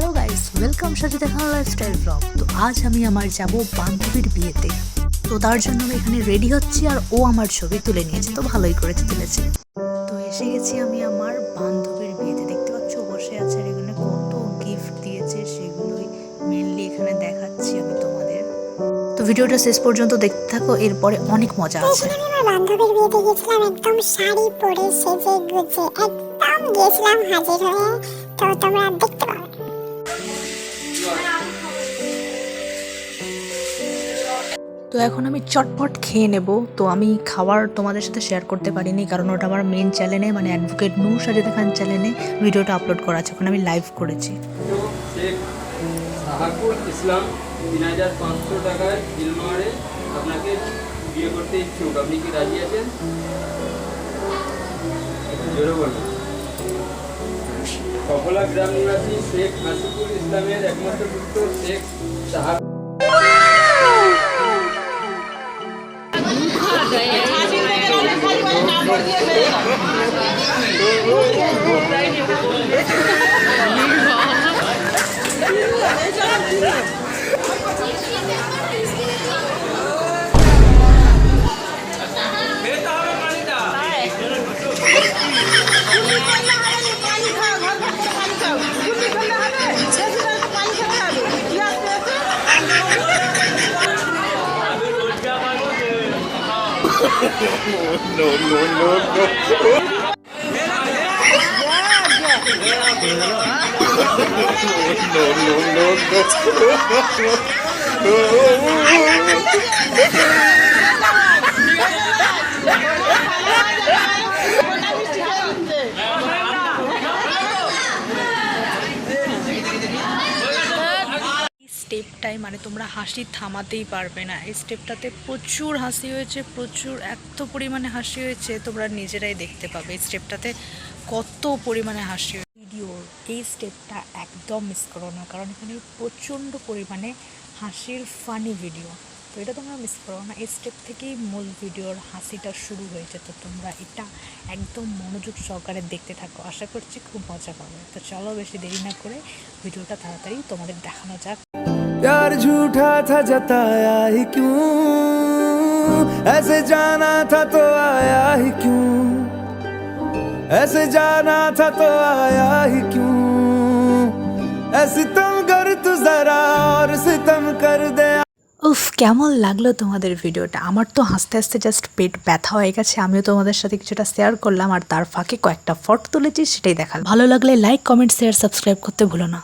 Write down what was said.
Hello guys, welcome Sajida খান lifestyle blog. তো আজ আমি আমার যাব বান্ধবীর বিয়েতে। তো তার জন্য আমি এখানে রেডি হচ্ছি আর ও আমার ছবি তুলে নিয়েছে, তো ভালোই করেছে তুলেছে। তো এসে গেছি আমি আমার বান্ধবীর বিয়েতে। দেখতে পাচ্ছ বসে আছে আর এখানে কত গিফট দিয়েছে সেগুলোই মেইনলি এখানে দেখাচ্ছি আমি তোমাদের। তো ভিডিওটা শেষ পর্যন্ত দেখতে থাকো, এরপরে অনেক মজা আছে। আমি আমার বান্ধবীর বিয়েতে গেছিলাম একদম শাড়ি পরে সেজে গুজে একদম গেছিলাম হাজির হয়ে। তো তোমরা দেখতে পাবে। তো এখন আমি চটপট খেয়ে নেব। তো আমি খাবার তোমাদের সাথে শেয়ার করতে পারিনি, কারণ ওটা আমার মেন চ্যানেলে মানে অ্যাডভোকেট নূর সাজিদা খান চ্যানেলে ভিডিওটা আপলোড করা আছে, ওখানে আমি লাইভ করেছি। শেখ সাহাকুল ইসলাম ৩৫০০ টাকায় ইলমারে আপনাকে বিয়ে করতে ইচ্ছুক, আপনি কি রাজি আছেন? জোরে বলুন। কপলা গ্রাম নিবাসী শেখ হাসিকুল ইসলামের একমাত্র পুত্র শেখ সাহাব No. স্টেপটাই মানে তোমরা হাসি থামাতেই পারবে না। এই স্টেপটাতে প্রচুর হাসি হয়েছে, প্রচুর এত পরিমাণে হাসি হয়েছে, তোমরা নিজেরাই দেখতে পাবে এই স্টেপটাতে কত পরিমাণে হাসি। ভিডিওর এই স্টেপটা একদম মিস করো না, কারণ এখানে প্রচণ্ড পরিমাণে হাসির ফানি ভিডিও। তো এটা তোমরা মিস করো না, এই স্টেপ থেকেই মূল ভিডিওর হাসিটা শুরু হয়েছে। তো তোমরা এটা একদম মনোযোগ সহকারে দেখতে থাকো, আশা করছি খুব মজা পাবে। তো চলো বেশি দেরি না করে ভিডিওটা তাড়াতাড়ি তোমাদের দেখানো যাক। प्यार झूठा था जताया ही क्यों, ऐसे जाना था तो आया ही क्यों, ऐसे जाना था तो आया ही क्यों, ऐसे तुम कर तू जरा और सितम कर दे। উফ, কেমন লাগলো তোমাদের ভিডিওটা? আমার তো হাসতে হাসতে জাস্ট পেট ব্যথা হয়ে গেছে। আমিও তোমাদের সাথে কিছুটা শেয়ার করলাম আর তার ফাঁকে কয়েকটা ফটো তুলেছি, সেটাই দেখালাম। ভালো লাগলে লাইক, কমেন্ট, শেয়ার, সাবস্ক্রাইব করতে ভুলো না।